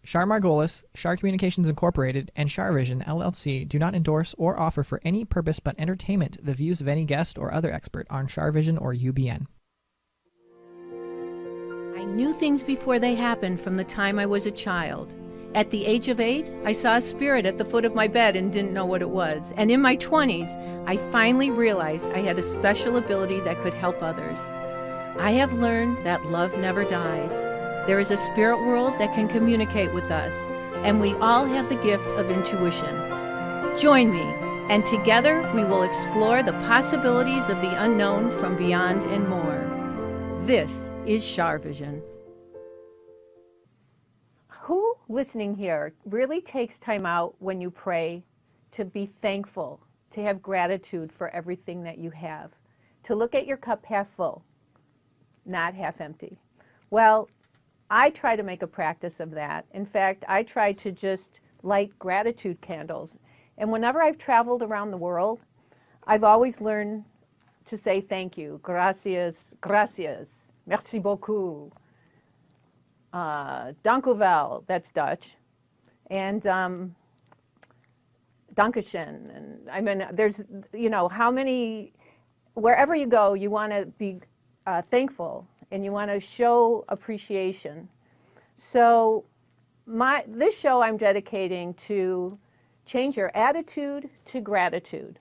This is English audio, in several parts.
Char Margolis, Char Communications Incorporated, and CharVision LLC do not endorse or offer for any purpose but entertainment the views of any guest or other expert on CharVision or UBN. I knew things before they happened from the time I was a child. At the age of 8, I saw a spirit at the foot of my bed and didn't know what it was. And in my 20s, I finally realized I had a special ability that could help others. I have learned that love never dies. There is a spirit world that can communicate with us, and we all have the gift of intuition. Join me, and together we will explore the possibilities of the unknown from beyond and more. This is CharVision. Who listening here really takes time out when you pray to be thankful, to have gratitude for everything that you have, to look at your cup half full, not half empty? Well, I try to make a practice of that. In fact, I try to just light gratitude candles. And whenever I've traveled around the world, I've always learned to say thank you. Gracias, gracias, merci beaucoup. Dank u wel, that's Dutch. And Dankeschön. And I mean, there's, how many, wherever you go, you want to be thankful. And you want to show appreciation. So this show I'm dedicating to change your attitude to gratitude.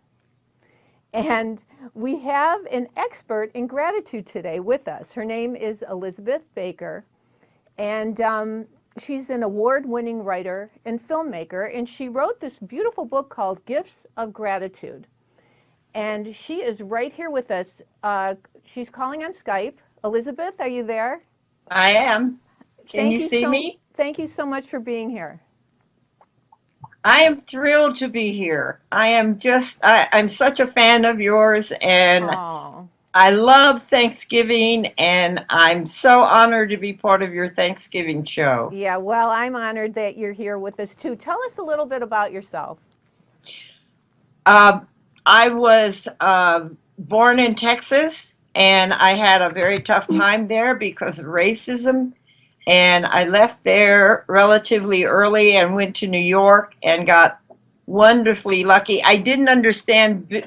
And we have an expert in gratitude today with us. Her name is Elizabeth Baker. And she's an award-winning writer and filmmaker. And she wrote this beautiful book called Gifts of Gratitude. And she is right here with us. She's calling on Skype. Elizabeth, are you there? I am. Can you see me? Thank you so much for being here. I am thrilled to be here. I'm such a fan of yours, and I love Thanksgiving, and I'm so honored to be part of your Thanksgiving show. Yeah, well, I'm honored that you're here with us too. Tell us a little bit about yourself. I was born in Texas. And I had a very tough time there because of racism. And I left there relatively early and went to New York and got wonderfully lucky. I didn't understand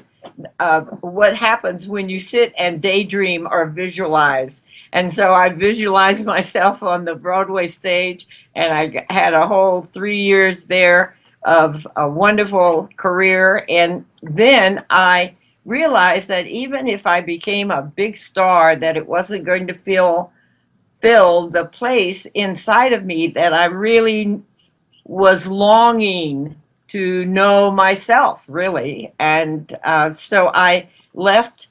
what happens when you sit and daydream or visualize. And so I visualized myself on the Broadway stage, and I had a whole 3 years there of a wonderful career. And then I realized that even if I became a big star, that it wasn't going to fill the place inside of me that I really was longing to know myself, really. And so I left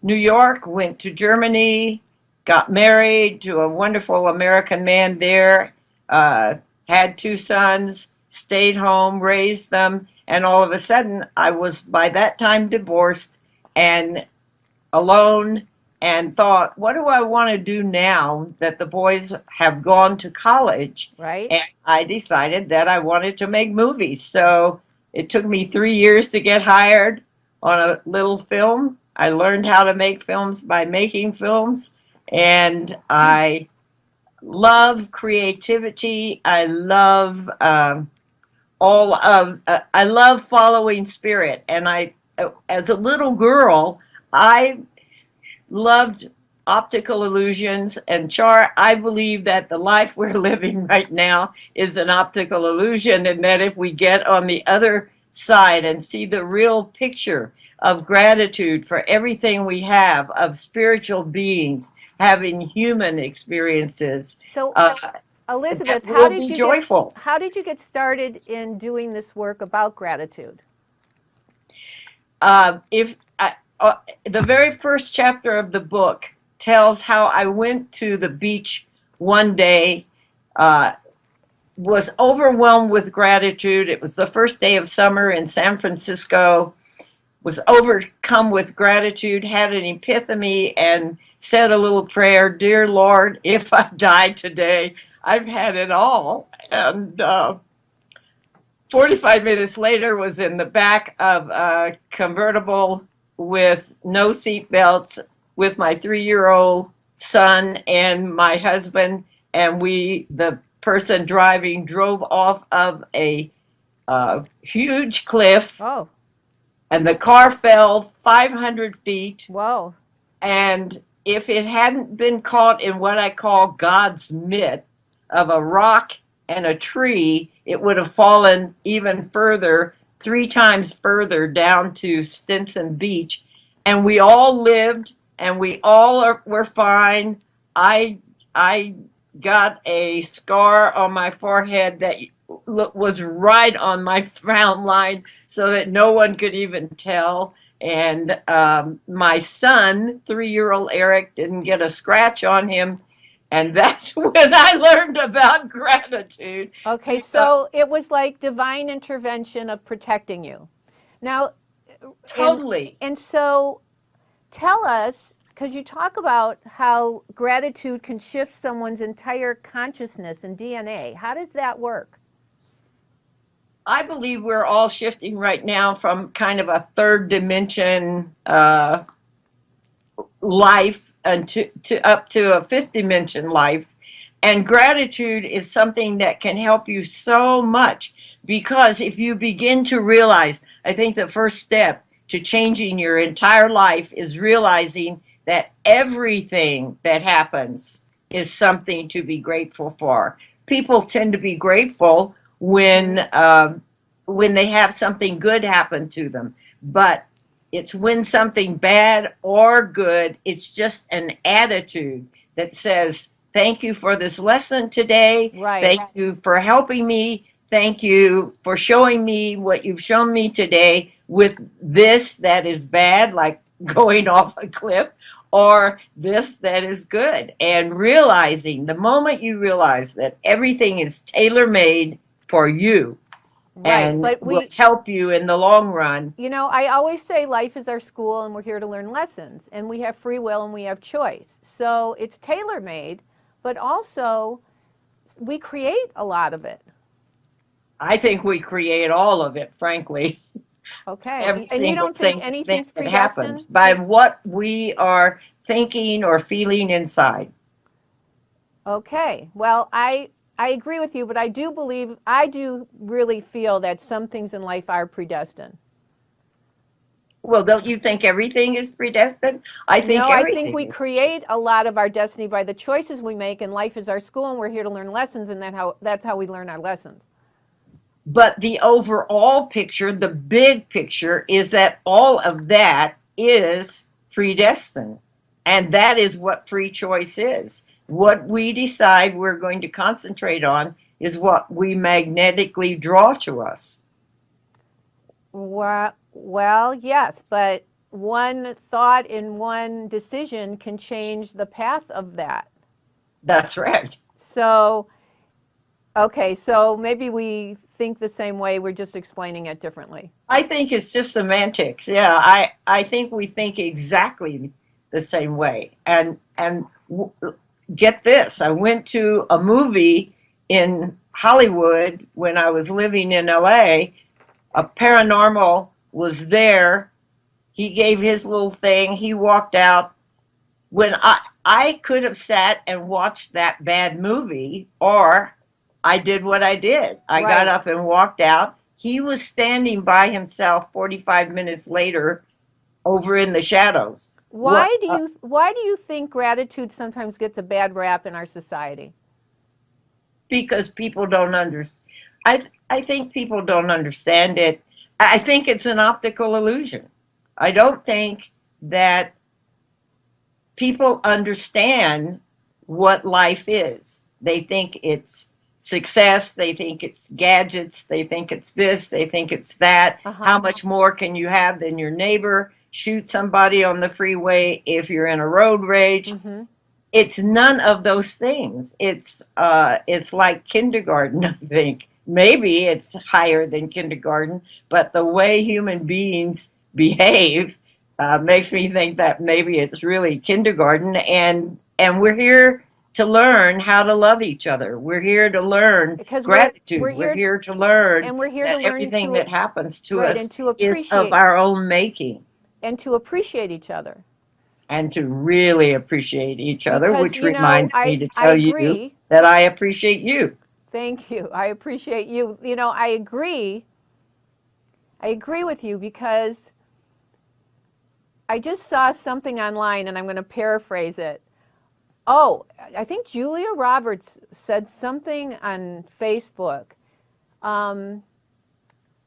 New York, went to Germany, got married to a wonderful American man there, had 2 sons, stayed home, raised them. And all of a sudden, I was by that time divorced and alone, and thought, what do I want to do now that the boys have gone to college? Right. And I decided that I wanted to make movies. So it took me 3 years to get hired on a little film. I learned how to make films by making films. And I love creativity. I love I love following spirit. And as a little girl, I loved optical illusions. And Char, I believe that the life we're living right now is an optical illusion, and that if we get on the other side and see the real picture of gratitude for everything we have, of spiritual beings having human experiences. So, Elizabeth, how did you get started in doing this work about gratitude? The very first chapter of the book tells how I went to the beach one day, was overwhelmed with gratitude. It was the first day of summer in San Francisco, was overcome with gratitude, had an epiphany, and said a little prayer, "Dear Lord, if I die today, I've had it all." And 45 minutes later was in the back of a convertible with no seat belts with my 3-year-old son and my husband, and the person driving drove off of a huge cliff, Oh, and the car fell 500 feet. whoa. And if it hadn't been caught in what I call God's mitt of a rock and a tree, it would have fallen even further, 3 times further down to Stinson Beach. And we all lived, and we all were fine. I got a scar on my forehead that was right on my frown line so that no one could even tell. And my son, 3-year-old Eric, didn't get a scratch on him. And that's when I learned about gratitude. Okay, so it was like divine intervention of protecting you. Now, Totally. and so tell us, because you talk about how gratitude can shift someone's entire consciousness and DNA. How does that work? I believe we're all shifting right now from kind of a third dimension life and to up to a fifth dimension life. And gratitude is something that can help you so much, because if you begin to realize, I think the first step to changing your entire life is realizing that everything that happens is something to be grateful for. People tend to be grateful when they have something good happen to them, but it's when something bad or good, it's just an attitude that says, thank you for this lesson today. Right. Thank you for helping me. Thank you for showing me what you've shown me today with this that is bad, like going off a cliff, or this that is good. And realizing, the moment you realize that everything is tailor-made for you, Right, and but will help you in the long run. You know, I always say life is our school and we're here to learn lessons, and we have free will and we have choice. So it's tailor-made, but also we create a lot of it. I think we create all of it, frankly. Okay, and you don't think anything's that predestined? happens by what we are thinking or feeling inside. Okay, well, I agree with you, but I do really feel that some things in life are predestined. Well, don't you think everything is predestined? I think No, I everything think we is. create a lot of our destiny by the choices we make, and life is our school, and we're here to learn lessons, and that's how we learn our lessons. But the overall picture, the big picture, is that all of that is predestined. And that is what free choice is. What we decide we're going to concentrate on is what we magnetically draw to us. Well, yes, but one thought in one decision can change the path of that. That's right. So, okay, so maybe we think the same way, we're just explaining it differently. I think it's just semantics. Yeah, I think we think exactly the same way. And get this, I went to a movie in Hollywood when I was living in LA. A paranormal was there. He gave his little thing. He walked out. When I could have sat and watched that bad movie, or I did what I did. I got up and walked out. He was standing by himself 45 minutes later over in the shadows. Why do you think gratitude sometimes gets a bad rap in our society? Because people don't understand. I think people don't understand it. I think it's an optical illusion. I don't think that people understand what life is. They think it's success, they think it's gadgets, they think it's this, they think it's that. How much more can you have than your neighbor? Shoot somebody on the freeway if you're in a road rage. It's none of those things. It's like kindergarten, I think. Maybe it's higher than kindergarten, but the way human beings behave makes me think that maybe it's really kindergarten. And we're here to learn how to love each other. We're here to learn gratitude. We're here to learn that everything that happens to us is of our own making. And to appreciate each other. And to really appreciate each other, Because, which reminds me to tell you that I appreciate you. Thank you. I appreciate you. You know, I agree with you because I just saw something online and I'm going to paraphrase it. Oh, I think Julia Roberts said something on Facebook.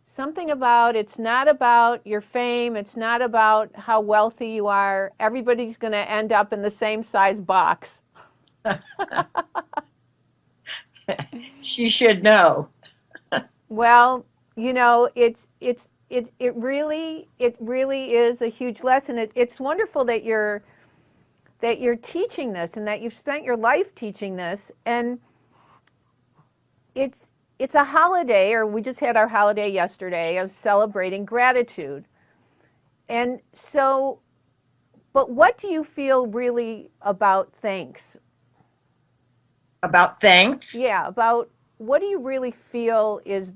Something about it's not about your fame, it's not about how wealthy you are. Everybody's going to end up in the same size box. She should know. Well, you know, it really is a huge lesson. It's wonderful that you're teaching this and that you've spent your life teaching this. And it's a holiday, or we just had our holiday yesterday of celebrating gratitude. And so, but what do you feel really about thanks? About thanks? Yeah, about what do you really feel is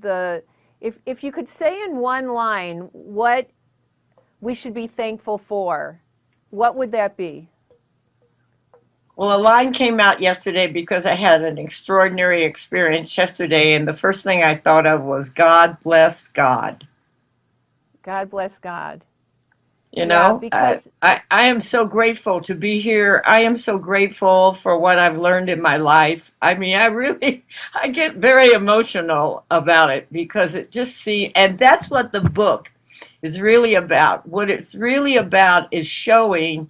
if you could say in one line what we should be thankful for, what would that be? Well, a line came out yesterday because I had an extraordinary experience yesterday, and the first thing I thought of was God bless God. God bless God. You Yeah, know, because I am so grateful to be here. I am so grateful for what I've learned in my life. I mean, I get very emotional about it because and that's what the book is really about. What it's really about is showing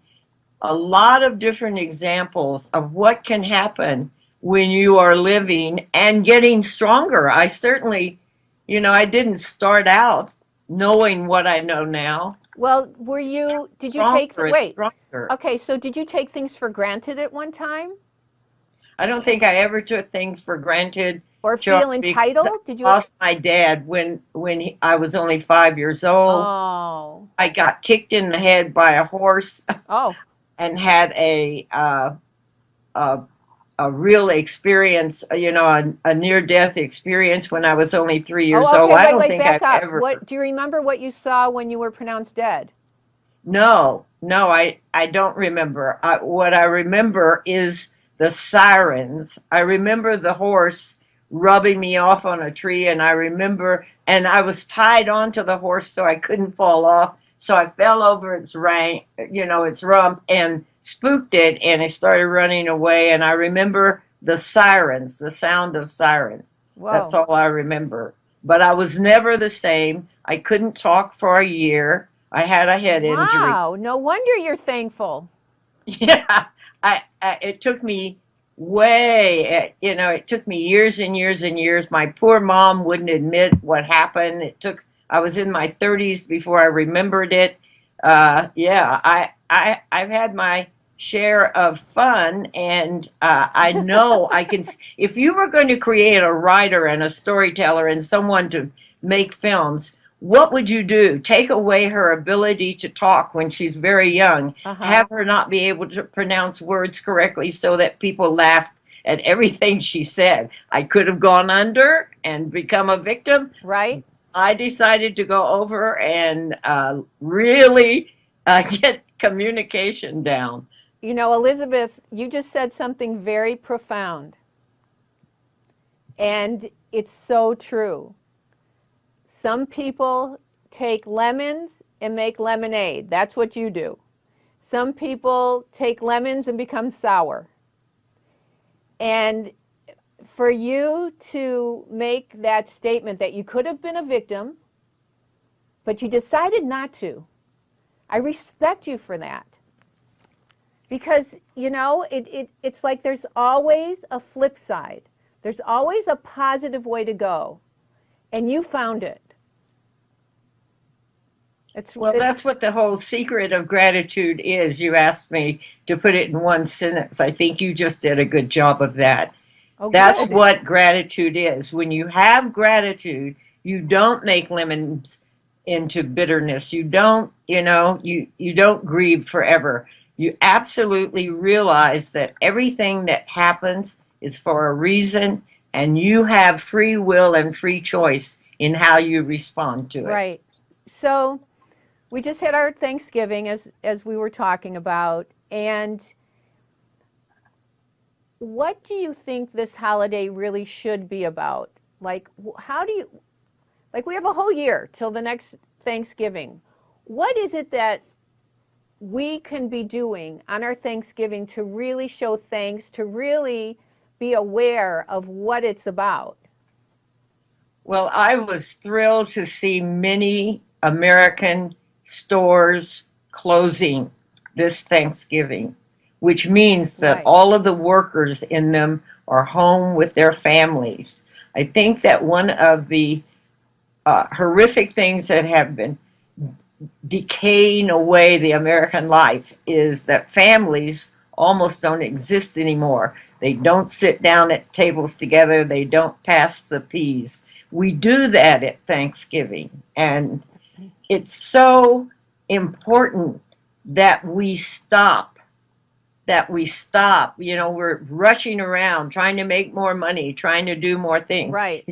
a lot of different examples of what can happen when you are living and getting stronger. I certainly, I didn't start out knowing what I know now. well, did you take, wait, Stronger. okay, so did you take things for granted at one time? I don't think I ever took things for granted. Or Joe, feel because entitled? I lost my dad when I was only 5 years old. Oh. I got kicked in the head by a horse Oh. and had a real experience, a near-death experience when I was only 3 years Oh, old. okay, I don't wait, think back I've up. ever. What do you remember what you saw when you were pronounced dead? No, I don't remember. What I remember is the sirens. I remember the horse rubbing me off on a tree, and and I was tied onto the horse so I couldn't fall off. So I fell over its its rump, and spooked it, and it started running away. And I remember the sirens, the sound of sirens. Whoa. That's all I remember. But I was never the same. I couldn't talk for a year. I had a head injury. Wow, no wonder you're thankful. Yeah, it took me it took me years and years and years. My poor mom wouldn't admit what happened. I was in my 30s before I remembered it. I've had my share of fun, and I know I can. If you were going to create a writer and a storyteller and someone to make films, what would you do? Take away her ability to talk when she's very young, have her not be able to pronounce words correctly so that people laughed at everything she said. I could have gone under and become a victim. Right. I decided to go over and really get communication down. You know, Elizabeth, you just said something very profound. And it's so true. Some people take lemons and make lemonade. That's what you do. Some people take lemons and become sour. And for you to make that statement that you could have been a victim, but you decided not to, I respect you for that. Because, it's like there's always a flip side. There's always a positive way to go. And you found it. That's what the whole secret of gratitude is. You asked me to put it in one sentence. I think you just did a good job of that. Oh, that's good. what gratitude is. When you have gratitude, you don't make lemons into bitterness. You don't, you don't grieve forever. You absolutely realize that everything that happens is for a reason, and you have free will and free choice in how you respond to it. Right. So we just had our Thanksgiving as we were talking about, and what do you think this holiday really should be about? Like, how do you, like, we have a whole year till the next Thanksgiving. What is it that we can be doing on our Thanksgiving to really show thanks, to really be aware of what it's about? Well, I was thrilled to see many American stores closing this Thanksgiving, which means that Right. all of the workers in them are home with their families. I think that one of the horrific things that have been decaying away the American life is that families almost don't exist anymore. They don't sit down at tables together, they don't pass the peas. We do that at Thanksgiving, and it's so important that we stop. You know, we're rushing around trying to make more money, trying to do more things. Right.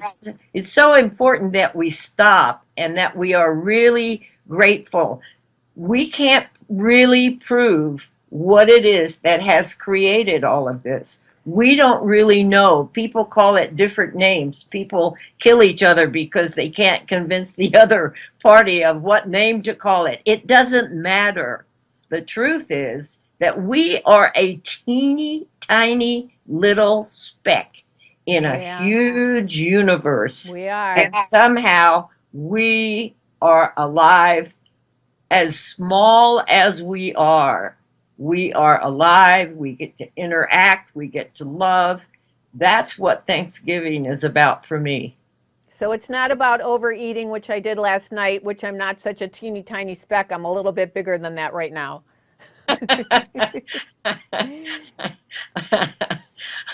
It's so important that we stop and that we are really grateful. We can't really prove what it is that has created all of this. We don't really know. People call it different names. People kill each other because they can't convince the other party of what name to call it. It doesn't matter. The truth is that we are a teeny tiny little speck in a Yeah. huge universe. We are. And somehow we are alive. As small as we are alive. We get to interact. We get to love. That's what Thanksgiving is about for me. So it's not about overeating, which I did last night, which I'm not such a teeny tiny speck. I'm a little bit bigger than that right now.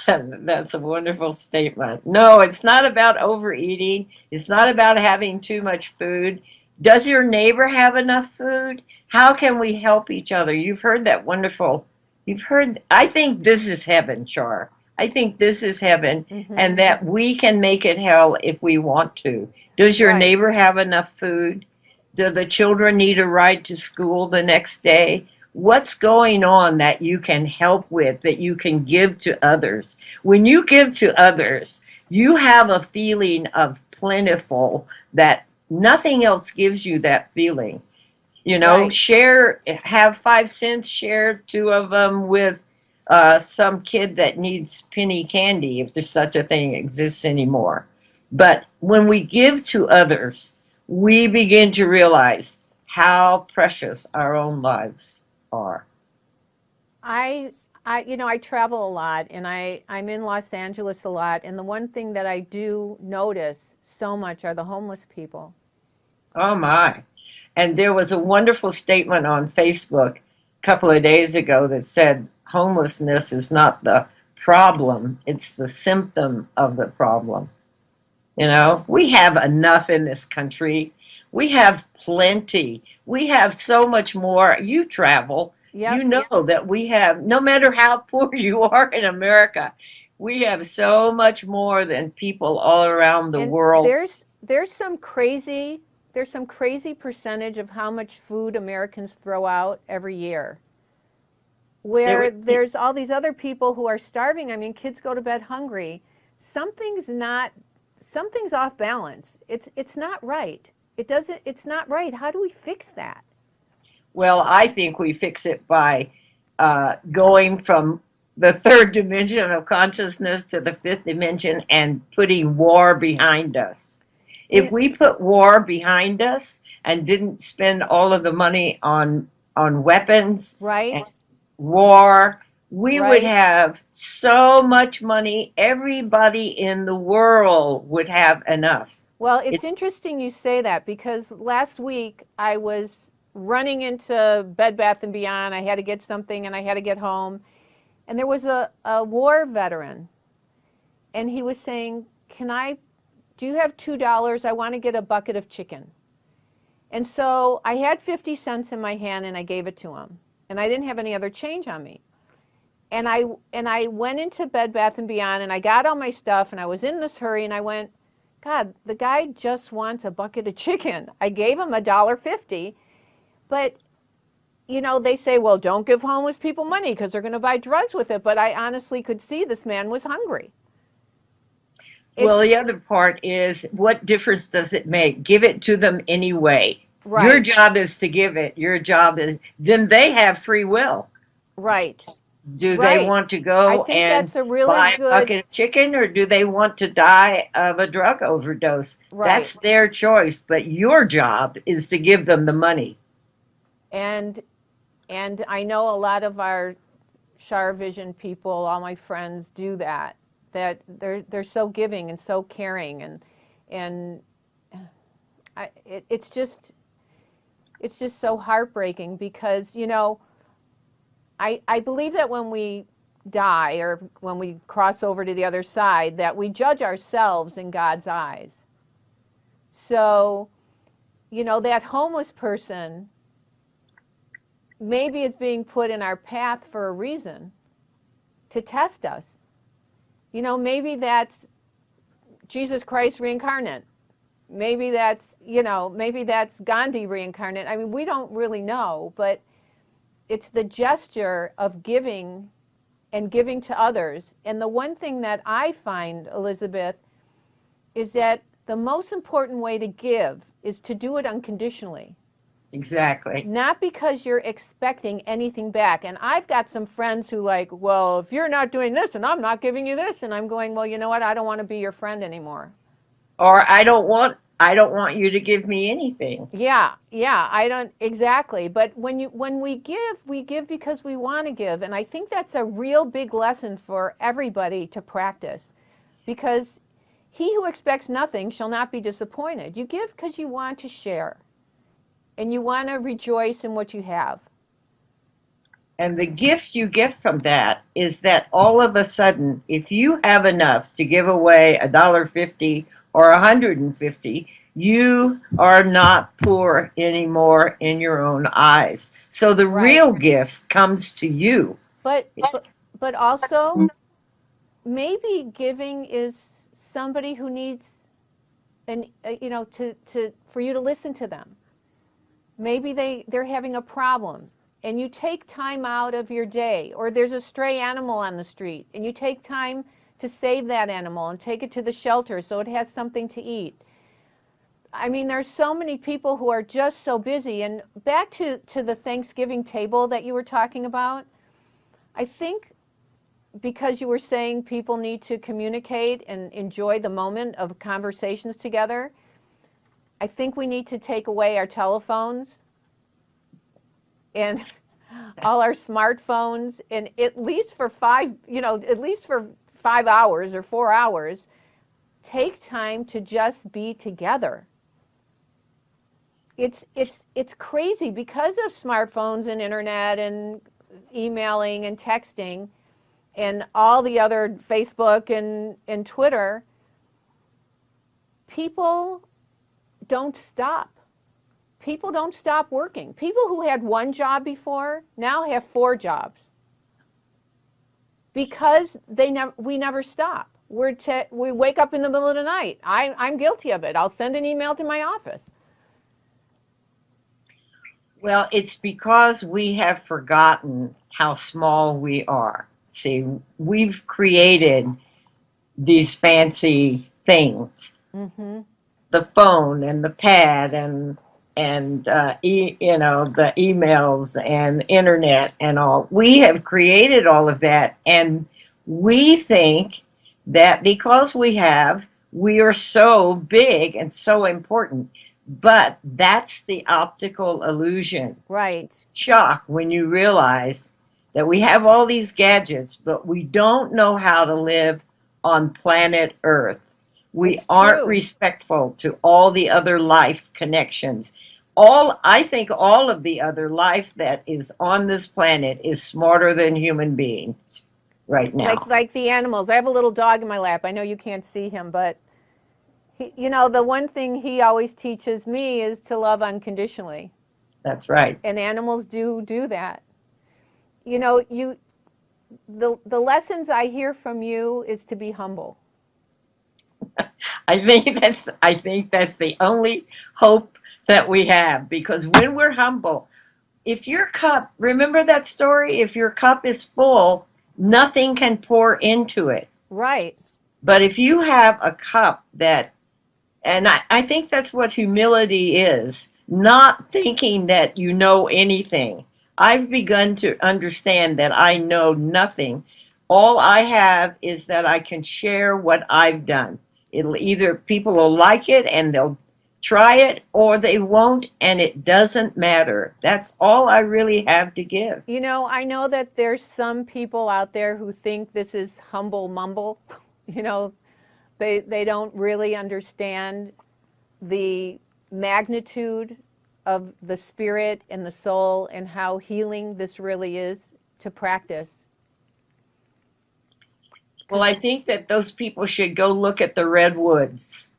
That's a wonderful statement. No, it's not about overeating. It's not about having too much food. Does your neighbor have enough food? How can we help each other? You've heard that wonderful. I think this is heaven, Char. I think this is heaven, and that we can make it hell if we want to. Does your Right. neighbor have enough food? Do the children need a ride to school the next day? What's going on that you can help with, that you can give to others? When you give to others, you have a feeling of plentiful that nothing else gives you that feeling. You know, Right. share, have 5 cents, share two of them with some kid that needs penny candy, if there's such a thing exists anymore. But when we give to others, we begin to realize how precious our own lives are. I travel a lot, and I'm in Los Angeles a lot, and the one thing that I do notice so much are the homeless people. Oh my. And there was a wonderful statement on Facebook a couple of days ago that said homelessness is not the problem, it's the symptom of the problem. You know, we have enough in this country. We have plenty. We have so much more. You travel. Yep. You know that we have, no matter how poor you are in America, we have so much more than people all around the And world. there's some crazy percentage of how much food Americans throw out every year. Where there's all these other people who are starving. I mean, kids go to bed hungry. Something's off balance. It's not right. It's not right. How do we fix that? Well, I think we fix it by going from the third dimension of consciousness to the fifth dimension and putting war behind us. If we put war behind us and didn't spend all of the money on weapons Right. and war, we Right. would have so much money. Everybody in the world would have enough. Well, it's interesting you say that, because last week I was running into Bed Bath & Beyond. I had to get something and I had to get home. And there was a war veteran. And he was saying, do you have $2? I want to get a bucket of chicken. And so I had 50 cents in my hand and I gave it to him. And I didn't have any other change on me. And I went into Bed Bath & Beyond and I got all my stuff and I was in this hurry and I went, God, the guy just wants a bucket of chicken. I gave him $1.50, but they say, well, don't give homeless people money because they're going to buy drugs with it. But I honestly could see this man was hungry. Well, It's the other part is, what difference does it make? Give it to them anyway. Your right, job is to give it. Your job is, then they have free will. right, Do they right. want to I go think and that's a really buy a good, bucket of chicken, or do they want to die of a drug overdose? right. That's their choice, but your job is to give them the money. And I know a lot of our CharVision people, all my friends do that. That they're so giving and so caring, and it's just so heartbreaking because I believe that when we die or when we cross over to the other side, that we judge ourselves in God's eyes. So that homeless person maybe is being put in our path for a reason, to test us. Maybe that's Jesus Christ reincarnate. Maybe that's Gandhi reincarnate. I mean, we don't really know, but it's the gesture of giving and giving to others. And the one thing that I find, Elizabeth, is that the most important way to give is to do it unconditionally. Exactly. Not because you're expecting anything back. And I've got some friends who well, if you're not doing this and I'm not giving you this, and I'm going, well, you know what? I don't want to be your friend anymore. Or I don't want you to give me anything. Yeah, I don't exactly. But when we give because we want to give, and I think that's a real big lesson for everybody to practice, because he who expects nothing shall not be disappointed. You give because you want to share, and you want to rejoice in what you have. And the gift you get from that is that all of a sudden, if you have enough to give away $1.50 or $150, you are not poor anymore in your own eyes. So the Right. real gift comes to you. But also, maybe giving is somebody who needs for you to listen to them. Maybe they're having a problem, and you take time out of your day, or there's a stray animal on the street, and you take time to save that animal and take it to the shelter so it has something to eat. I mean, there's so many people who are just so busy. And back to the Thanksgiving table that you were talking about, I think because you were saying people need to communicate and enjoy the moment of conversations together, I think we need to take away our telephones and all our smartphones, and at least for 5 hours or 4 hours, take time to just be together. It's crazy because of smartphones and internet and emailing and texting and all the other Facebook and Twitter. People don't stop. People don't stop working. People who had one job before now have 4 jobs because we never stop. We wake up in the middle of the night. I'm guilty of it. I'll send an email to my office. Well, it's because we have forgotten how small we are. See, we've created these fancy things. Mm-hmm. The phone and the pad and the emails and internet and all. We have created all of that, and we think that because we are so big and so important. But that's the optical illusion. Right. It's shock when you realize that we have all these gadgets, but we don't know how to live on planet Earth. We aren't respectful to all the other life connections. I think all of the other life that is on this planet is smarter than human beings right now. Like the animals. I have a little dog in my lap. I know you can't see him, but the one thing he always teaches me is to love unconditionally. That's right. And animals do that. The lessons I hear from you is to be humble. I think that's the only hope that we have, because when we're humble, if your cup, remember that story? If your cup is full, nothing can pour into it. Right. But if you have a cup that, and I think that's what humility is, not thinking that you know anything. I've begun to understand that I know nothing. All I have is that I can share what I've done. It'll either people will like it and they'll try it, or they won't, and it doesn't matter. That's all I really have to give. You know, I know that there's some people out there who think this is humble mumble. You know, they don't really understand the magnitude of the spirit and the soul and how healing this really is to practice. Well, I think that those people should go look at the redwoods.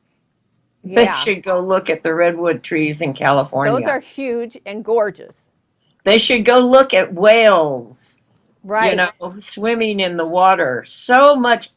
Yeah. They should go look at the redwood trees in California. Those are huge and gorgeous. They should go look at whales, Right. you know, swimming in the water. So much.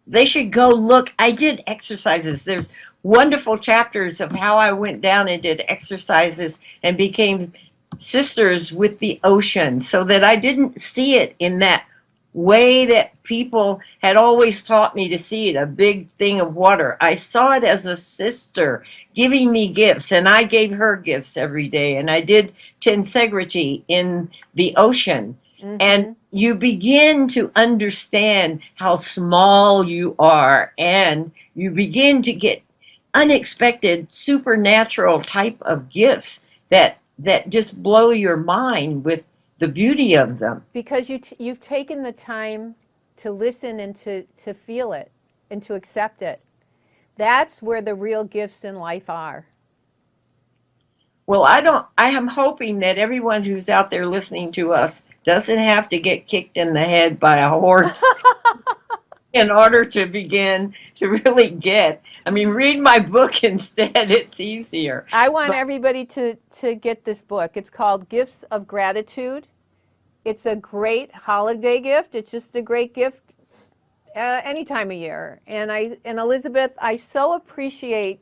They should go look. I did exercises. There's wonderful chapters of how I went down and did exercises and became sisters with the ocean, so that I didn't see it in that way that people had always taught me to see it, a big thing of water. I saw it as a sister giving me gifts, and I gave her gifts every day, and I did tensegrity in the ocean. Mm-hmm. And you begin to understand how small you are, and you begin to get unexpected supernatural type of gifts that just blow your mind with the beauty of them. Because you've taken the time to listen and to feel it and to accept it. That's where the real gifts in life are. Well, I am hoping that everyone who's out there listening to us doesn't have to get kicked in the head by a horse in order to begin to really get. I mean, read my book instead. It's easier. I want everybody to get this book. It's called Gifts of Gratitude. It's a great holiday gift. It's just a great gift any time of year. And Elizabeth, I so appreciate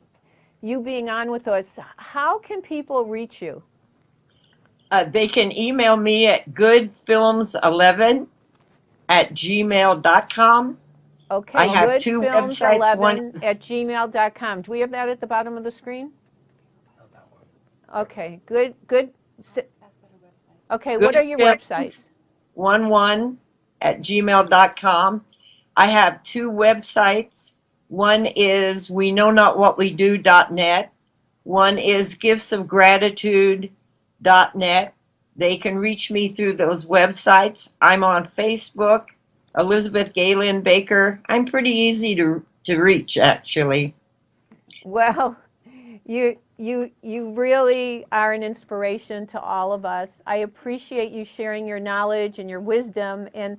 you being on with us. How can people reach you? They can email me at goodfilms11@gmail.com. Okay, I have two websites. One is goodfilms11@gmail.com. Do we have that at the bottom of the screen? Okay, good. Okay, what are your websites? 11@gmail.com. I have two websites. One is weknownotwhatwedo.net. One is giftsofgratitude.net. They can reach me through those websites. I'm on Facebook, Elizabeth Galen Baker. I'm pretty easy to reach, actually. Well, you really are an inspiration to all of us. I appreciate you sharing your knowledge and your wisdom, and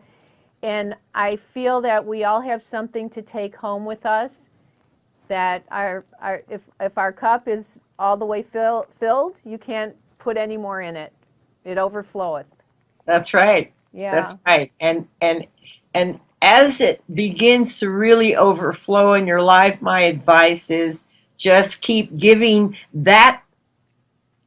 I feel that we all have something to take home with us. That if our cup is all the way filled, you can't put any more in it. It overfloweth. That's right. Yeah. That's right. And as it begins to really overflow in your life, my advice is just keep giving that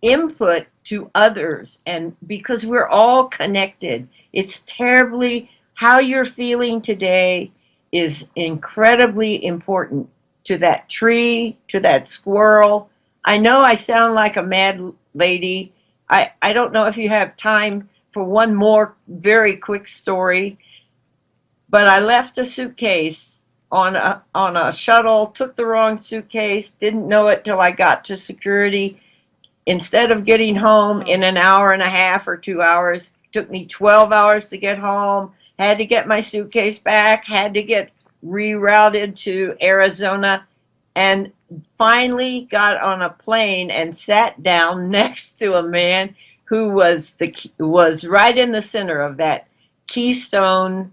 input to others. And because we're all connected, it's terribly, how you're feeling today is incredibly important to that tree, to that squirrel. I know I sound like a mad lady. I don't know if you have time for one more very quick story, but I left a suitcase on a shuttle, took the wrong suitcase, didn't know it till I got to security. Instead of getting home in an hour and a half or 2 hours, it took me 12 hours to get home, had to get my suitcase back, had to get rerouted to Arizona, and finally got on a plane and sat down next to a man who was right in the center of that Keystone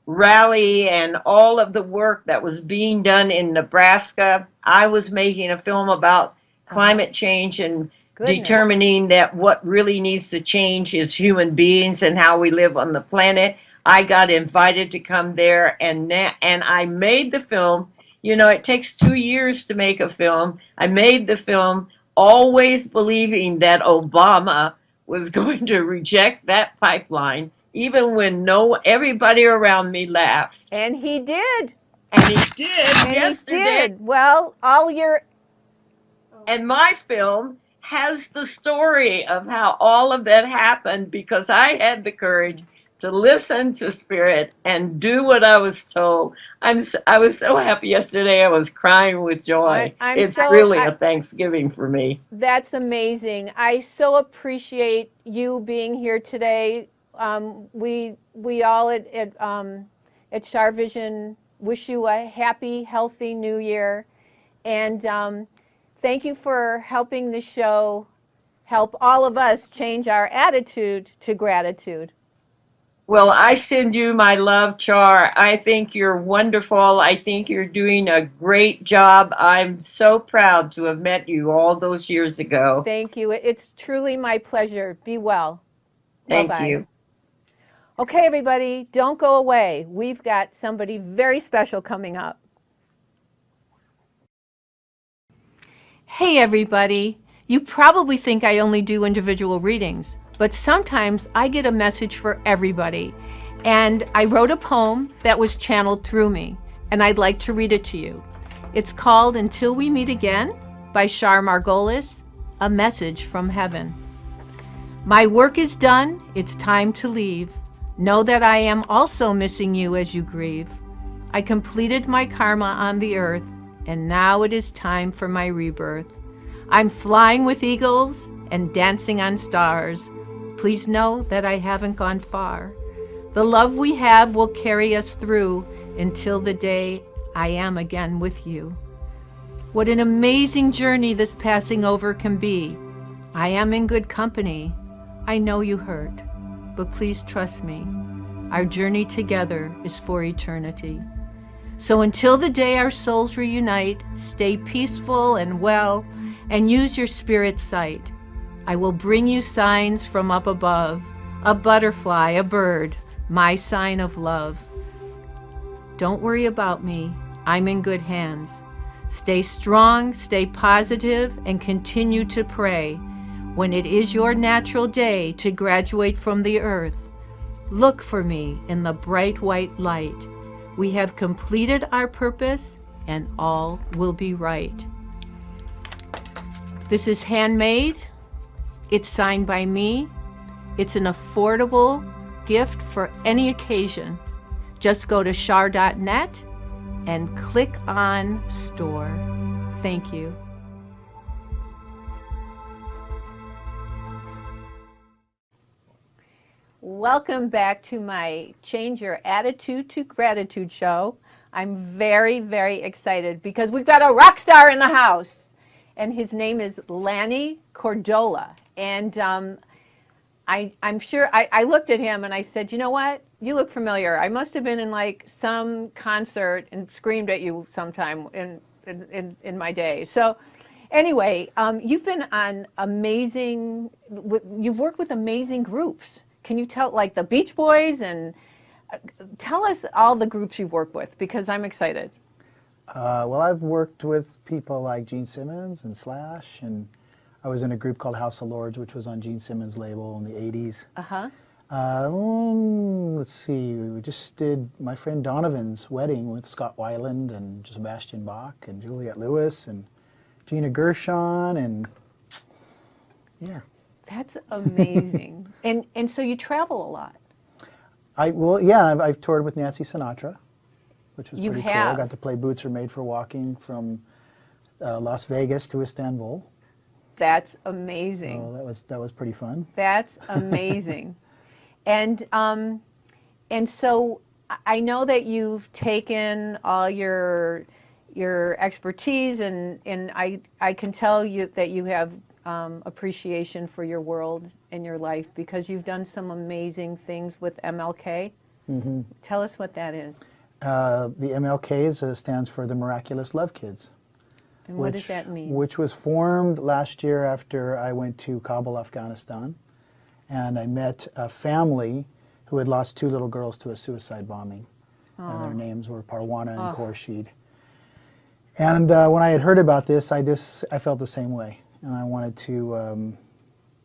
rally and all of the work that was being done in Nebraska. I was making a film about climate change and determining that what really needs to change is human beings and how we live on the planet. I got invited to come there, and I made the film. You know, it takes 2 years to make a film. I made the film always believing that Obama was going to reject that pipeline, even when everybody around me laughed. And he did. And he did And yesterday. he did. Well, And my film has the story of how all of that happened because I had the courage to listen to Spirit and do what I was told. I was so happy yesterday. I was crying with joy. It's really a Thanksgiving for me. That's amazing. I so appreciate you being here today. We all at CharVision wish you a happy, healthy New Year, and thank you for helping the show help all of us change our attitude to gratitude. Well, I send you my love, Char. I think you're wonderful. I think you're doing a great job. I'm so proud to have met you all those years ago. Thank you. It's truly my pleasure. Be well. Thank Bye-bye. you. Okay, everybody, don't go away. We've got somebody very special coming up. Hey, everybody. You probably think I only do individual readings, but sometimes I get a message for everybody. And I wrote a poem that was channeled through me, and I'd like to read it to you. It's called Until We Meet Again by Char Margolis, a message from heaven. My work is done, it's time to leave. Know that I am also missing you as you grieve. I completed my karma on the earth, and now it is time for my rebirth. I'm flying with eagles and dancing on stars. Please know that I haven't gone far. The love we have will carry us through until the day I am again with you. What an amazing journey this passing over can be. I am in good company. I know you hurt, but please trust me. Our journey together is for eternity. So until the day our souls reunite, stay peaceful and well, and use your spirit sight. I will bring you signs from up above, a butterfly, a bird, my sign of love. Don't worry about me. I'm in good hands. Stay strong, stay positive, and continue to pray. When it is your natural day to graduate from the earth, look for me in the bright white light. We have completed our purpose, and all will be right. This is handmade. It's signed by me. It's an affordable gift for any occasion. Just go to char.net and click on store. Thank you. Welcome back to my Change Your Attitude to Gratitude show. I'm very, very excited because we've got a rock star in the house, and his name is Lanny Cordola. And I'm sure I looked at him and I said, you know what? You look familiar. I must have been in like some concert and screamed at you sometime in my day. So anyway, you've been on you've worked with amazing groups. Can you tell, like the Beach Boys, and tell us all the groups you've worked with, because I'm excited. Well, I've worked with people like Gene Simmons and Slash, and I was in a group called House of Lords, which was on Gene Simmons' label in the 80s. Let's see, we just did my friend Donovan's wedding with Scott Weiland and Sebastian Bach and Juliette Lewis and Gina Gershon, and yeah. That's amazing. and so you travel a lot. I've toured with Nancy Sinatra, which was pretty have. cool. I got to play Boots Are Made for Walking from Las Vegas to Istanbul. That's amazing. So that was pretty fun. That's amazing. And so I know that you've taken all your expertise, and I can tell you that you have appreciation for your world and your life, because you've done some amazing things with MLK. Mm-hmm. Tell us what that is. The MLK stands for the Miraculous Love Kids. And what does that mean? Which was formed last year after I went to Kabul, Afghanistan, and I met a family who had lost 2 little girls to a suicide bombing. And their names were Parwana and Khorshid. And when I had heard about this, I felt the same way. and I wanted to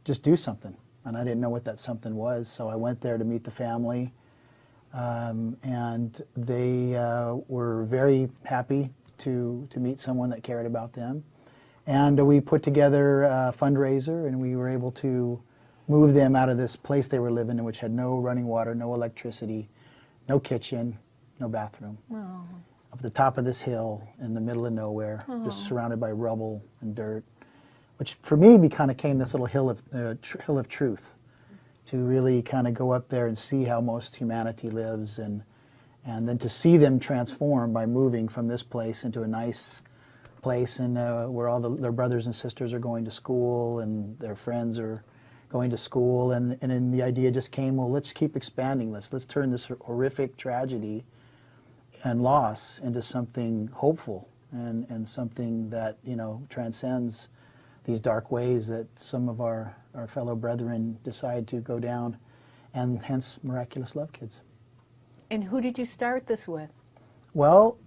just do something. And I didn't know what that something was, so I went there to meet the family, and they were very happy to meet someone that cared about them. And we put together a fundraiser, and we were able to move them out of this place they were living in, which had no running water, no electricity, no kitchen, no bathroom. Oh. Up the top of this hill in the middle of nowhere, just surrounded by rubble and dirt, which for me kind of became this little hill of truth, to really kind of go up there and see how most humanity lives, and then to see them transform by moving from this place into a nice place, and where all their brothers and sisters are going to school, and their friends are going to school, and then the idea just came, well, let's keep expanding this. Let's turn this horrific tragedy and loss into something hopeful, and something that, you know, transcends these dark ways that some of our fellow brethren decide to go down, and hence Miraculous Love Kids. And who did you start this with? Well,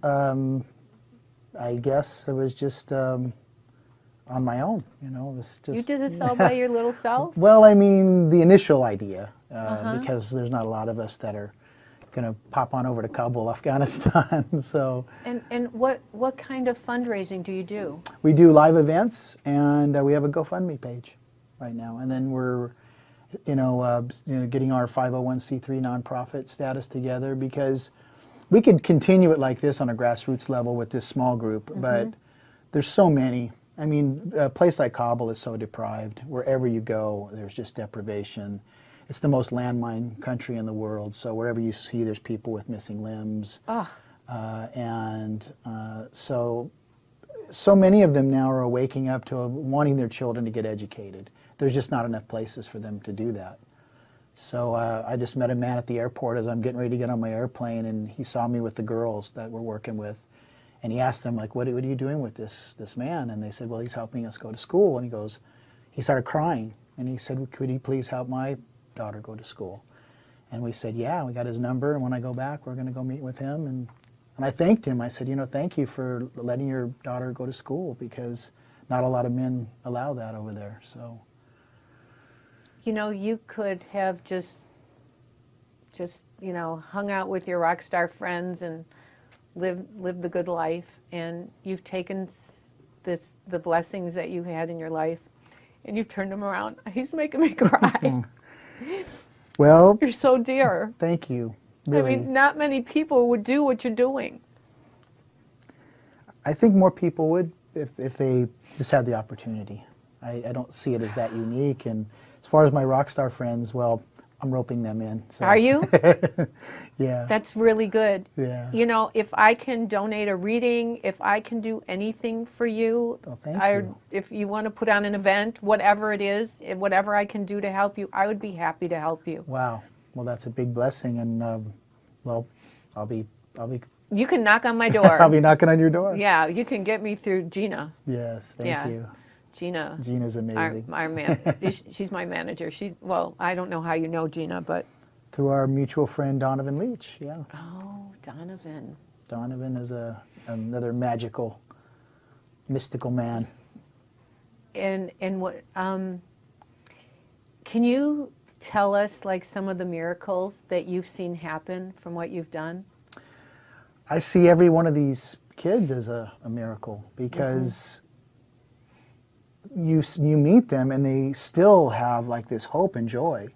I guess it was just on my own, you know. It was just, You did this all by your little self? well, I mean, the initial idea, because there's not a lot of us that are going to pop on over to Kabul, Afghanistan. So And what kind of fundraising do you do? we do live events, and we have a GoFundMe page right now. And then we're, getting our 501c3 nonprofit status together, because we could continue it like this on a grassroots level with this small group, but there's so many. I mean, a place like Kabul is so deprived. Wherever you go, there's just deprivation. It's the most landmine country in the world, so wherever you see, there's people with missing limbs. So many of them now are waking up to wanting their children to get educated. There's just not enough places for them to do that. So I just met a man at the airport as I'm getting ready to get on my airplane, and he saw me with the girls that we're working with. And he asked them, like, what are you doing with this man? And they said, well, he's helping us go to school. And he started crying. And he said, could he please help my daughter go to school? And we said, yeah, we got his number. And when I go back, we're going to go meet with him. And I thanked him. I said, thank you for letting your daughter go to school, because not a lot of men allow that over there. So, You could have just hung out with your rock star friends and live the good life, and you've taken the blessings that you had in your life, and you've turned them around. He's making me cry. well, You're so dear. thank you. Really. I mean, not many people would do what you're doing. I think more people would if they just had the opportunity. I don't see it as that unique. And as far as my rock star friends, well, I'm roping them in. So. Are you? Yeah. That's really good. Yeah. If I can donate a reading, if I can do anything for you, Well, thank you. If you want to put on an event, whatever it is, whatever I can do to help you, I would be happy to help you. Wow. Well, that's a big blessing, and I'll be. You can knock on my door. I'll be knocking on your door. Yeah, you can get me through Gina. Yes. Thank you. Gina. Gina's amazing. Our she's my manager. I don't know how you know Gina, but. Through our mutual friend Donovan Leach. Yeah. Oh, Donovan. Donovan is another magical, mystical man. And what? Can you tell us like some of the miracles that you've seen happen from what you've done? I see every one of these kids as a miracle, because you meet them and they still have like this hope and joy,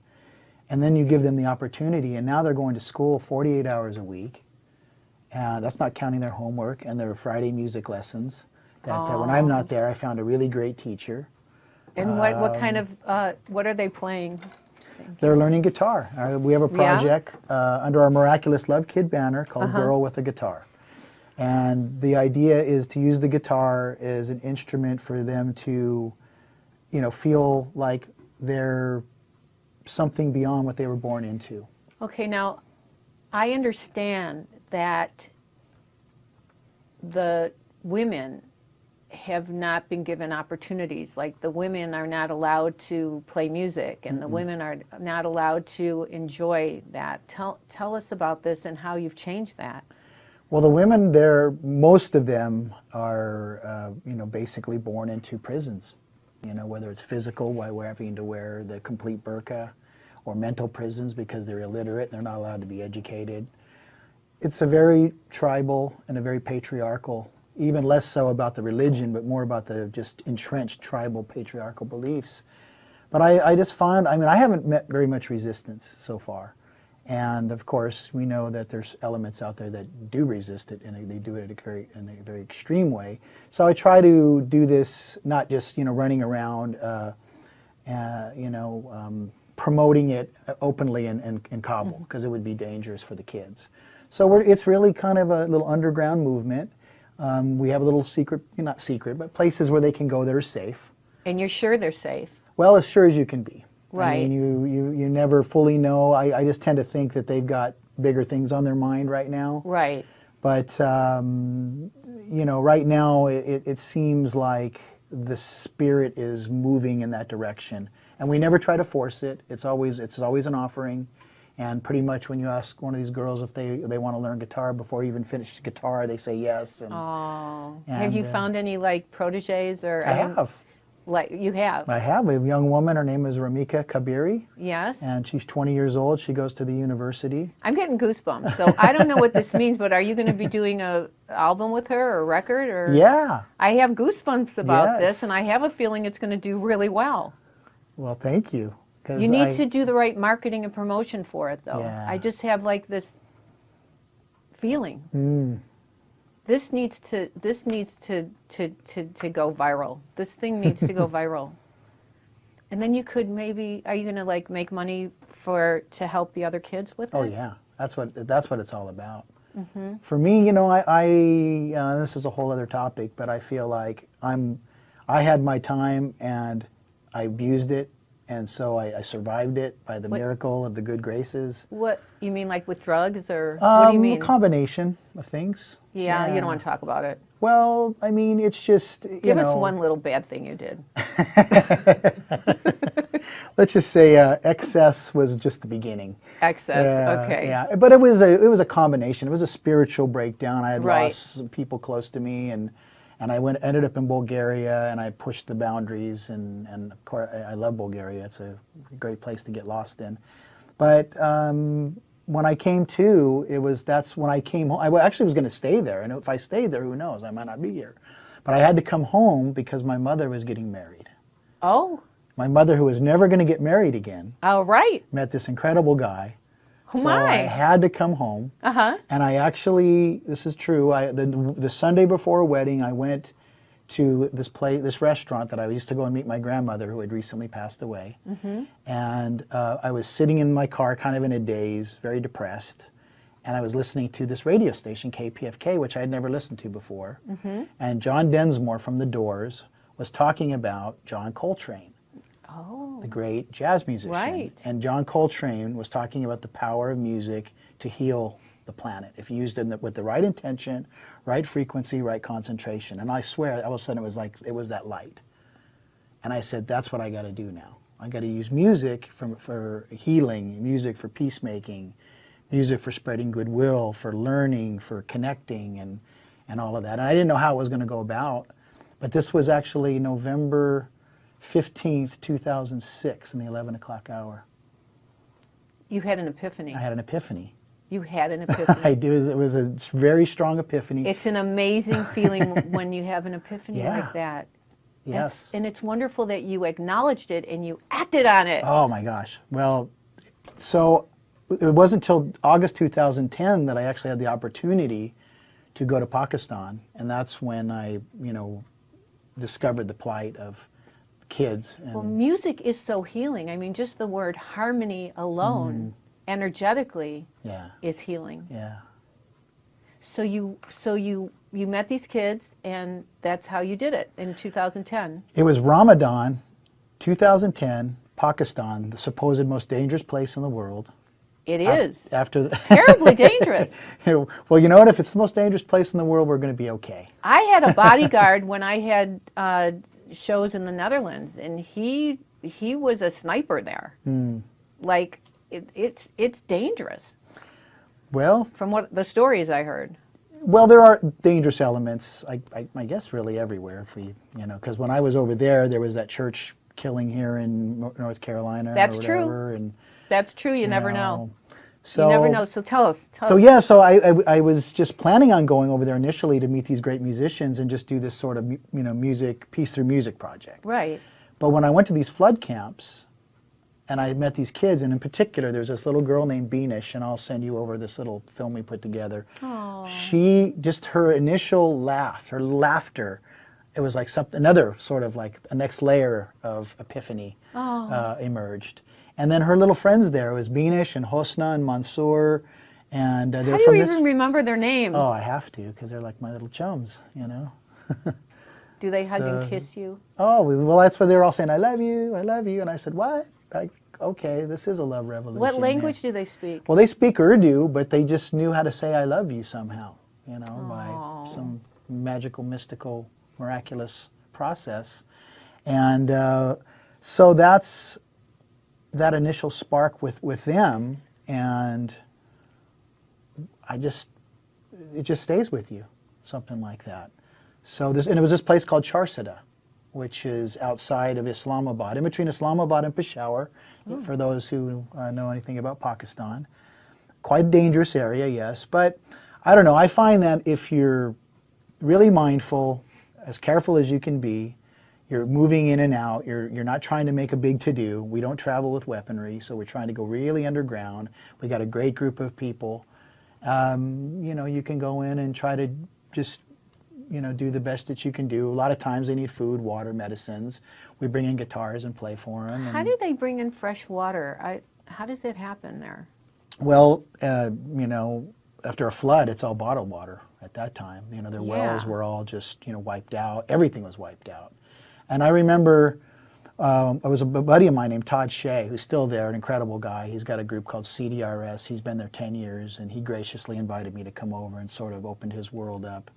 and then you give them the opportunity, and now they're going to school 48 hours a week, and that's not counting their homework and their Friday music lessons. That when I'm not there, I found a really great teacher. And what kind of what are they playing? They're learning guitar. We have a project under our Miraculous Love Kid banner called Girl with a Guitar. And the idea is to use the guitar as an instrument for them to, feel like they're something beyond what they were born into. Okay, now I understand that the women have not been given opportunities. Like the women are not allowed to play music, and the women are not allowed to enjoy that. Tell us about this and how you've changed that. Well, the women most of them are, basically born into prisons. you know, whether it's physical, why we're having to wear the complete burqa, or mental prisons because they're illiterate, they're not allowed to be educated. It's a very tribal and a very patriarchal, even less so about the religion, but more about the just entrenched tribal patriarchal beliefs. But I just found, I mean, I haven't met very much resistance so far. And of course, we know that there's elements out there that do resist it, and they do it in a very extreme way. So I try to do this, not just, you know, running around, promoting it openly in Kabul, because it would be dangerous for the kids. So it's really kind of a little underground movement. We have a little secret, not secret, but places where they can go that are safe. And you're sure they're safe? Well, as sure as you can be. Right. I mean, you never fully know. I just tend to think that they've got bigger things on their mind right now. Right. But, you know, right now it seems like the spirit is moving in that direction. And we never try to force it. It's always an offering. And pretty much when you ask one of these girls if they want to learn guitar before you even finish the guitar, they say yes. And, have you found any, like, proteges or? I have. Like, you have? I have. We have a young woman. Her name is Ramika Kabiri. Yes. And she's 20 years old. She goes to the university. I'm getting goosebumps. So I don't know what this means, but are you going to be doing a album with her or a record? Or? Yeah. I have goosebumps about Yes. this, and I have a feeling it's going to do really well. Well, thank you. You need to do the right marketing and promotion for it, though. Yeah. I just have, like, this feeling. This needs to go viral. This thing needs to go viral. And then you could maybe, are you going to, like, make money to help the other kids with it? Oh yeah, that's what it's all about. For me, you know, I this is a whole other topic, but I feel like I had my time and I abused it, and so I survived it by the miracle of the good graces. What, you mean, like with drugs, or what do you mean? A combination of things. Yeah, you don't want to talk about it. Well, I mean, it's just, Give us one little bad thing you did. Let's just say excess was just the beginning. Excess, okay. Yeah, but it was a combination. It was a spiritual breakdown. I had Right. lost some people close to me, and I ended up in Bulgaria, and I pushed the boundaries, and of course I love Bulgaria. It's a great place to get lost in. But when I came to, that's when I came home. I actually was going to stay there, and if I stayed there, who knows, I might not be here. But I had to come home because my mother was getting married. Oh. My mother, who was never going to get married again, All right. met this incredible guy. Oh, So my. I had to come home. Uh-huh. And I actually, this is true, the Sunday before a wedding, I went to this restaurant that I used to go and meet my grandmother, who had recently passed away. And I was sitting in my car kind of in a daze, very depressed. And I was listening to this radio station, KPFK, which I had never listened to before. And John Densmore from The Doors was talking about John Coltrane. Oh. The great jazz musician. Right. And John Coltrane was talking about the power of music to heal the planet if used with the right intention, right frequency, right concentration. And I swear, all of a sudden it was that light. And I said, that's what I got to do now. I got to use music for healing, music for peacemaking, music for spreading goodwill, for learning, for connecting, and all of that. And I didn't know how it was going to go about, but this was actually November 15th, 2006, in the 11 o'clock hour. You had an epiphany. I had an epiphany. You had an epiphany. I did. It was a very strong epiphany. It's an amazing feeling when you have an epiphany Yeah. like that. Yes. And it's wonderful that you acknowledged it and you acted on it. Oh my gosh. Well, so it wasn't until August 2010 that I actually had the opportunity to go to Pakistan, and that's when I, discovered the plight of kids. And Well, music is so healing. I mean, just the word harmony alone, energetically, yeah, is healing. yeah. So you met these kids, and that's how you did it in 2010. It was Ramadan, 2010, Pakistan, the supposed most dangerous place in the world. It is After terribly dangerous. Well, you know what? If it's the most dangerous place in the world, we're going to be okay. I had a bodyguard when I had shows in the Netherlands, and he was a sniper there. Like it's dangerous Well, from what the stories I heard. Well, there are dangerous elements, I guess, really everywhere. If we, because when I was over there, there was that church killing here in North Carolina. That's or true. whatever, and That's true. You never know. So, you never know. So tell us. So yeah, so I was just planning on going over there initially to meet these great musicians and just do this sort of music piece through music project. Right. But when I went to these flood camps, and I met these kids, and in particular, there's this little girl named Beanish, and I'll send you over this little film we put together. Aww. She, just her initial laugh, her laughter, it was like another sort of like a next layer of epiphany emerged. And then her little friends there was Beanish and Hosna and Mansoor, and they're How do from you this. even remember their names? Oh, I have to, because they're like my little chums, Do they hug and kiss you? Oh, well, that's what they were all saying, I love you, and I said, what? Like, okay, this is a love revolution. What language do they speak? Well, they speak Urdu, but they just knew how to say I love you somehow, by some magical, mystical, miraculous process. And so that's that initial spark with them, and it just stays with you, something like that. So and it was this place called Charsada, which is outside of Islamabad, in between Islamabad and Peshawar, for those who know anything about Pakistan. Quite a dangerous area, yes, but I don't know, I find that if you're really mindful, as careful as you can be, you're moving in and out, you're not trying to make a big to-do. We don't travel with weaponry, so we're trying to go really underground. We got a great group of people. You can go in and try to just do the best that you can do. A lot of times they need food, water, medicines. We bring in guitars and play for them. How do they bring in fresh water? How does it happen there? Well, after a flood, it's all bottled water at that time. Their wells were all just, wiped out. Everything was wiped out. And I remember it was a buddy of mine named Todd Shea, who's still there, an incredible guy. He's got a group called CDRS. He's been there 10 years, and he graciously invited me to come over and sort of opened his world up.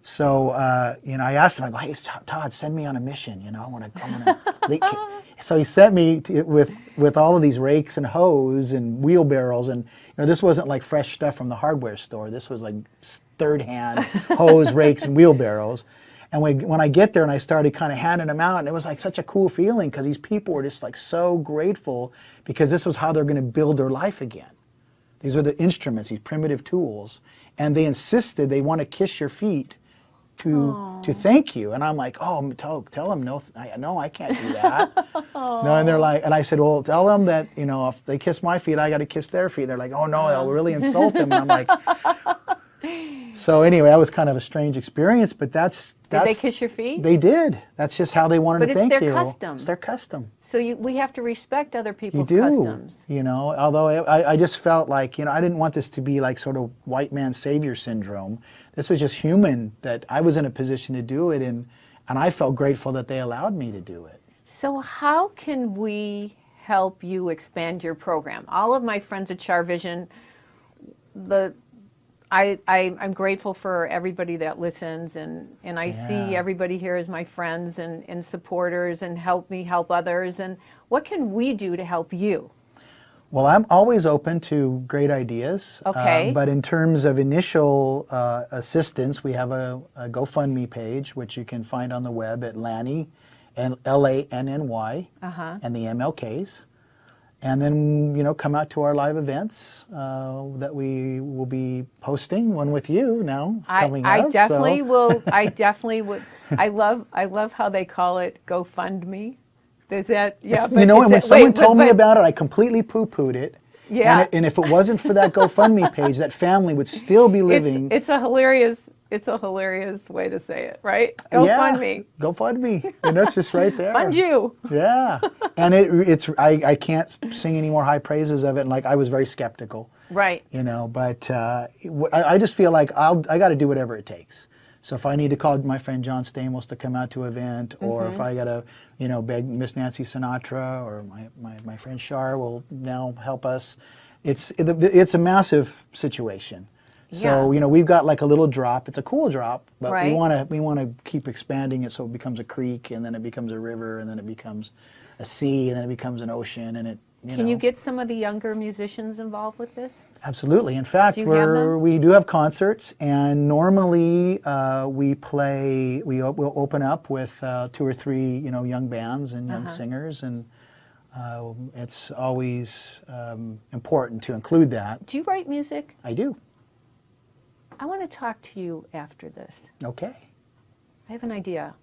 So, I asked him, I go, hey, Todd, send me on a mission, I want to. So he sent me with all of these rakes and hoes and wheelbarrows, and this wasn't like fresh stuff from the hardware store. This was like third-hand hoes, rakes, and wheelbarrows. And when I get there and I started kind of handing them out, and it was like such a cool feeling because these people were just like so grateful because this was how they're going to build their life again. These are the instruments, these primitive tools, and they insisted they want to kiss your feet to thank you. And I'm like, oh, tell them no, I can't do that. No, and they're like, and I said, well, tell them that if they kiss my feet, I got to kiss their feet. And they're like, oh no, that'll really insult them. And I'm like. So anyway, that was kind of a strange experience, but that's Did they kiss your feet? They did. That's just how they wanted to thank you. But it's their custom. It's their custom. So we have to respect other people's You do, customs. Although I just felt like, I didn't want this to be like sort of white man savior syndrome. This was just human, that I was in a position to do it, and I felt grateful that they allowed me to do it. So how can we help you expand your program? All of my friends at CharVision, I'm grateful for everybody that listens, and I see everybody here as my friends and supporters and help me help others. And what can we do to help you? Well, I'm always open to great ideas. Okay. But in terms of initial assistance, we have a GoFundMe page, which you can find on the web at Lanny, and LANNY, and the MLKs. And then, come out to our live events that we will be hosting. One with you now coming up. I definitely will. I definitely would. I love how they call it GoFundMe. Is that and when someone told me about it, I completely poo-pooed it. Yeah. And if it wasn't for that GoFundMe page, that family would still be living. It's a hilarious way to say it, right? GoFundMe. Yeah, GoFundMe. And that's just right there. Fund you. Yeah. And I can't sing any more high praises of it. And I was very skeptical. Right. But I just feel like I got to do whatever it takes. So if I need to call my friend John Stamos to come out to an event, or if I got to, beg Miss Nancy Sinatra, or my friend Char will now help us. It's a massive situation. So, we've got like a little drop. It's a cool drop, but we want to keep expanding it so it becomes a creek, and then it becomes a river, and then it becomes a sea, and then it becomes an ocean, and Can you get some of the younger musicians involved with this? Absolutely. In fact, Do you have them? we do have concerts, and normally we'll open up with 2 or 3 young bands and young singers, and it's always important to include that. Do you write music? I do. I want to talk to you after this. Okay. I have an idea.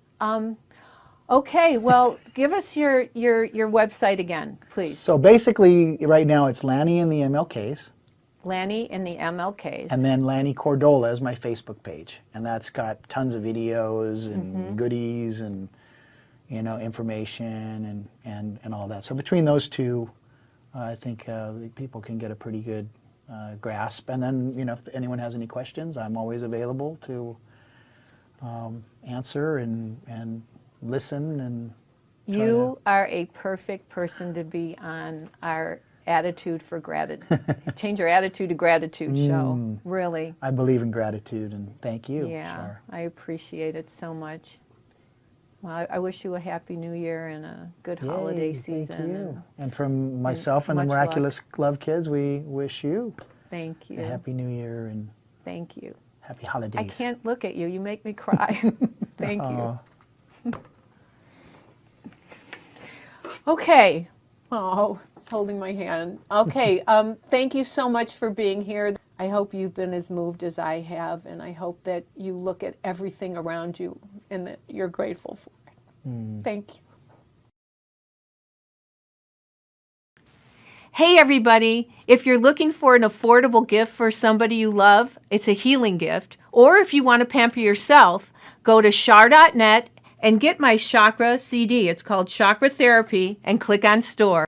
Okay, well, give us your website again, please. So basically, right now it's Lanny and the MLKs. Lanny and the MLKs. And then Lanny Cordola is my Facebook page, and that's got tons of videos and goodies and information and all that. So between those two, I think people can get a pretty good grasp. And then if anyone has any questions, I'm always available to answer and listen and. You are a perfect person to be on our attitude for gratitude. Change your attitude to gratitude show. Really. I believe in gratitude, and thank you, Yeah, Char. I appreciate it so much. Well, I wish you a happy new year and a good holiday Yay, season. Thank you. And from myself and the much luck. Miraculous Love Kids, we wish you Thank you. a happy new year and Thank you. happy holidays. I can't look at you. You make me cry. Thank you. Okay. Oh, it's holding my hand. Okay. Thank you so much for being here. I hope you've been as moved as I have, and I hope that you look at everything around you and that you're grateful for it. Thank you. Hey everybody, if you're looking for an affordable gift for somebody you love, it's a healing gift, or if you want to pamper yourself, go to char.net and get my chakra CD. It's called Chakra Therapy, and click on Store.